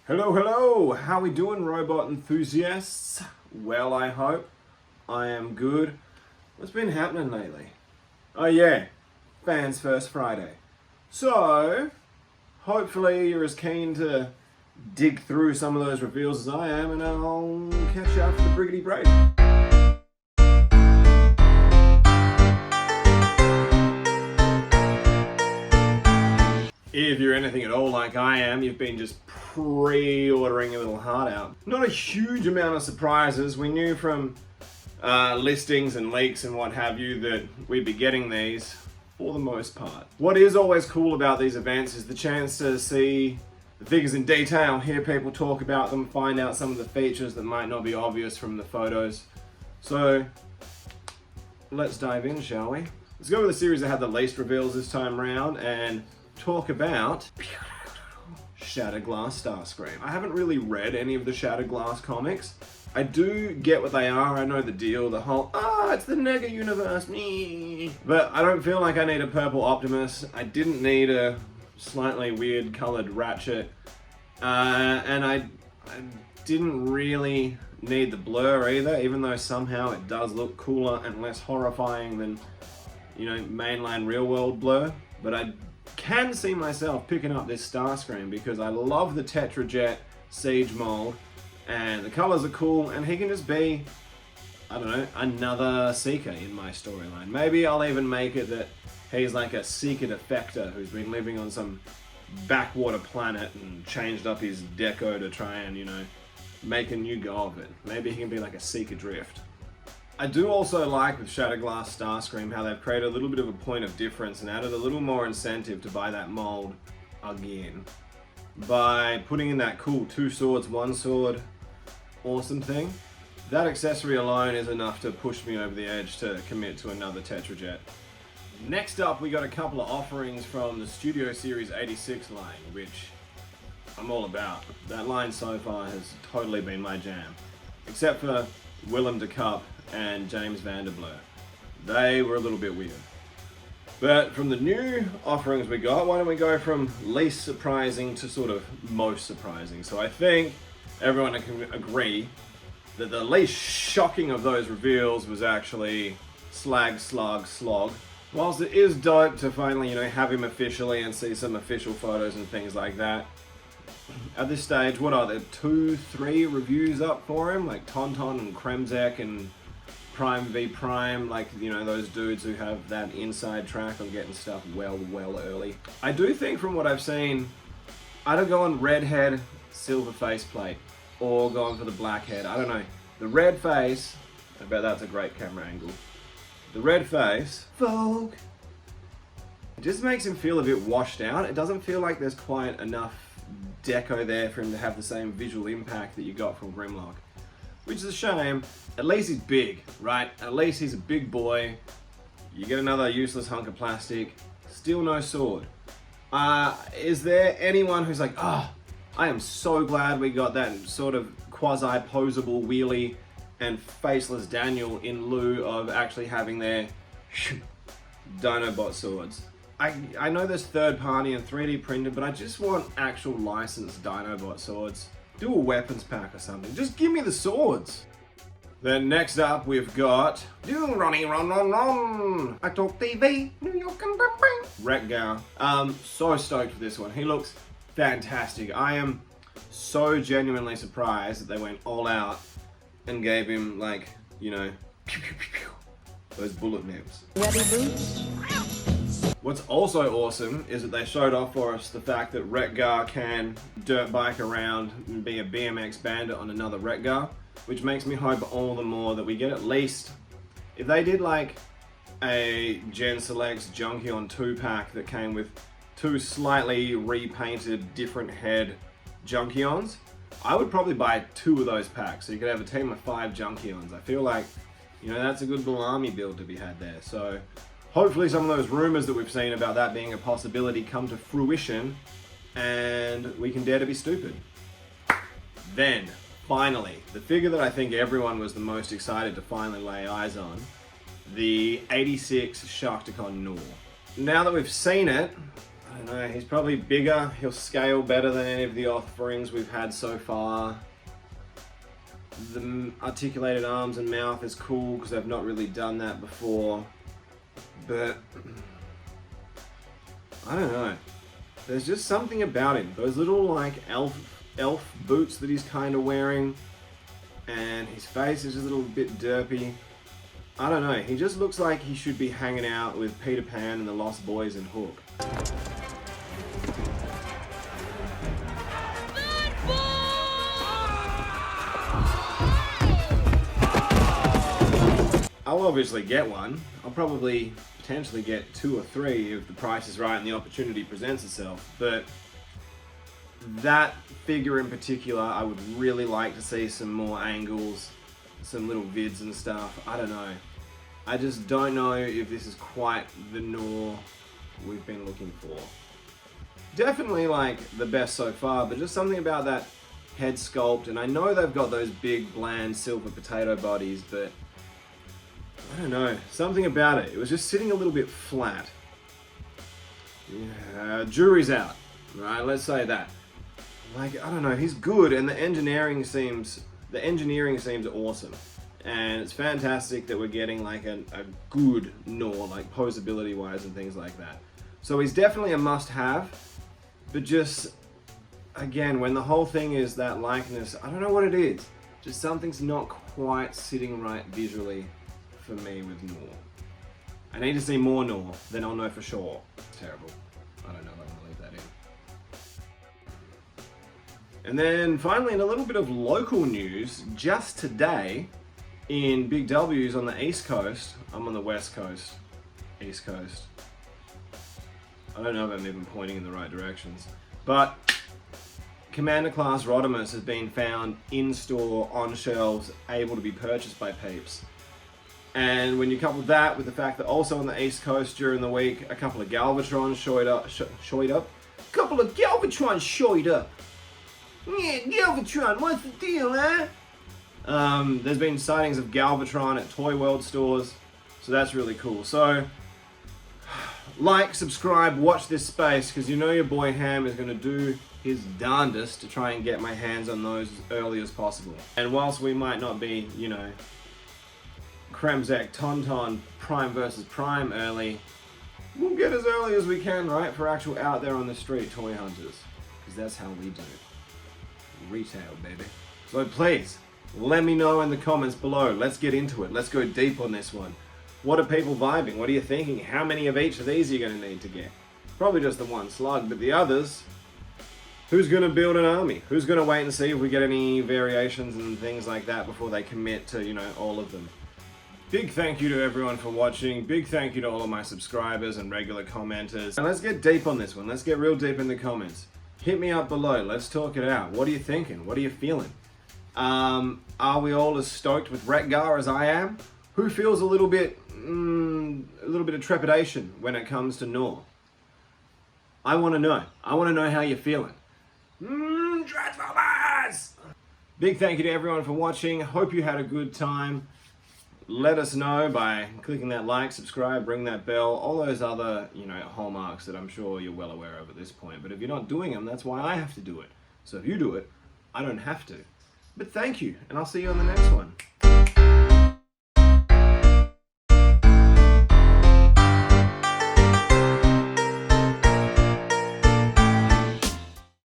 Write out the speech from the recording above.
Hello, hello! How we doing, robot enthusiasts? Well, I hope. I am good. What's been happening lately? Oh yeah, Fans First Friday. So, hopefully you're as keen to dig through some of those reveals as I am, and I'll catch you after the briggity break. If you're anything at all like I am, you've been just pre-ordering a little heart out. Not a huge amount of surprises. We knew from listings and leaks and what have you that we'd be getting these for the most part. What is always cool about these events is the chance to see the figures in detail, hear people talk about them, find out some of the features that might not be obvious from the photos. So let's dive in, shall we? Let's go with the series that had the least reveals this time round and talk about Shattered Glass Starscream. I haven't really read any of the Shattered Glass comics. I do get what they are, I know the deal, the whole, it's the Nega universe, me. But I don't feel like I need a purple Optimus. I didn't need a slightly weird colored Ratchet. And I didn't really need the blur either, even though somehow it does look cooler and less horrifying than, you know, mainline real world blur. But I can see myself picking up this Starscream because I love the Tetrajet Siege mold and the colors are cool, and he can just be, I don't know, another Seeker in my storyline. Maybe I'll even make it that he's like a Seeker defector who's been living on some backwater planet and changed up his deco to try and, you know, make a new go of it. Maybe he can be like a Seeker drift. I do also like with Shattered Glass Starscream how they've created a little bit of a point of difference and added a little more incentive to buy that mold again by putting in that cool 2 swords, 1 sword awesome thing. That accessory alone is enough to push me over the edge to commit to another Tetrajet. Next up, we got a couple of offerings from the Studio Series 86 line, which I'm all about. That line so far has totally been my jam, except for Willem de Cup and James Vanderblur. They were a little bit weird. But from the new offerings we got, why don't we go from least surprising to sort of most surprising? So I think everyone can agree that the least shocking of those reveals was actually Slag, Slog. Whilst it is dope to finally, you know, have him officially and see some official photos and things like that, at this stage, what are there, 2, 3 reviews up for him? Like Tonton and Kremzek and Prime v Prime, like, you know, those dudes who have that inside track on getting stuff well early. I do think from what I've seen, I'd go on redhead, silver faceplate, or going for the black head. I don't know. The red face, I bet that's a great camera angle. The red face, Vogue, it just makes him feel a bit washed out. It doesn't feel like there's quite enough deco there for him to have the same visual impact that you got from Grimlock. Which is a shame. At least he's big, right? At least he's a big boy. You get another useless hunk of plastic. Still no sword. Is there anyone who's like, I am so glad we got that sort of quasi-posable wheelie and faceless Daniel in lieu of actually having their Dinobot swords? I know there's third party and 3D printed, but I just want actual licensed Dinobot swords. Do a weapons pack or something. Just give me the swords. Then next up we've got Ronnie Run. I talk TV, New York and Wreck-Gar. So stoked for this one. He looks fantastic. I am so genuinely surprised that they went all out and gave him, like, you know, those bullet nibs. Ready, boots? What's also awesome is that they showed off for us the fact that Wreck-Gar can dirt bike around and be a BMX bandit on another Wreck-Gar, which makes me hope all the more that we get at least, if they did like a Gen Selects Junkion 2-pack that came with 2 slightly repainted different head Junkions, I would probably buy 2 of those packs so you could have a team of 5 Junkions. I feel like, you know, that's a good little army build to be had there. So hopefully some of those rumors that we've seen about that being a possibility come to fruition and we can dare to be stupid. Then, finally, the figure that I think everyone was the most excited to finally lay eyes on, the 86 Sharkticon Gnaw. Now that we've seen it, I don't know, he's probably bigger, he'll scale better than any of the offerings we've had so far. The articulated arms and mouth is cool because I've not really done that before, but I don't know. There's just something about him. Those little like elf boots that he's kind of wearing, and his face is just a little bit derpy. I don't know. He just looks like he should be hanging out with Peter Pan and the Lost Boys and Hook. I'll obviously get one. I'll probably potentially get 2 or 3 if the price is right and the opportunity presents itself. But that figure in particular, I would really like to see some more angles, some little vids and stuff. I don't know. I just don't know if this is quite the Gnaw we've been looking for. Definitely like the best so far, but just something about that head sculpt. And I know they've got those big, bland, silver potato bodies, but I don't know, something about it. It was just sitting a little bit flat. Yeah, jury's out, right? Let's say that. Like, I don't know, he's good, and the engineering seems awesome. And it's fantastic that we're getting like a good Gnaw, like posability wise and things like that. So he's definitely a must-have, but just, again, when the whole thing is that likeness, I don't know what it is. Just something's not quite sitting right visually for me with Gnaw. I need to see more Gnaw, then I'll know for sure. It's terrible. I don't know if I'm gonna leave that in. And then finally, in a little bit of local news, just today, in Big W's on the East Coast, I'm on the West Coast, East Coast. I don't know if I'm even pointing in the right directions, but Commander Class Rodimus has been found in store, on shelves, able to be purchased by peeps. And when you couple that with the fact that also on the East Coast during the week, a couple of Galvatrons showed up. Couple of Galvatrons showed up. Yeah, Galvatron, what's the deal, huh? There's been sightings of Galvatron at Toy World stores, so that's really cool. So, like, subscribe, watch this space, because you know your boy Ham is going to do his darndest to try and get my hands on those as early as possible. And whilst we might not be, you know, Kremzek, Tauntaun, Prime versus Prime early, we'll get as early as we can, right, for actual out there on the street toy hunters, because that's how we do it. Retail, baby. So please, let me know in the comments below. Let's get into it. Let's go deep on this one. What are people vibing? What are you thinking? How many of each of these are you going to need to get? Probably just the one slug, but the others, who's going to build an army? Who's going to wait and see if we get any variations and things like that before they commit to, you know, all of them? Big thank you to everyone for watching. Big thank you to all of my subscribers and regular commenters. And let's get deep on this one. Let's get real deep in the comments. Hit me up below. Let's talk it out. What are you thinking? What are you feeling? Are we all as stoked with Wreck-Gar as I am? Who feels a little bit of trepidation when it comes to Gnaw? I want to know. I want to know how you're feeling. Transformers! Big thank you to everyone for watching. Hope you had a good time. Let us know by clicking that like, subscribe, ring that bell, all those other, you know, hallmarks that I'm sure you're well aware of at this point. But if you're not doing them, that's why I have to do it. So if you do it, I don't have to. But thank you, and I'll see you on the next one.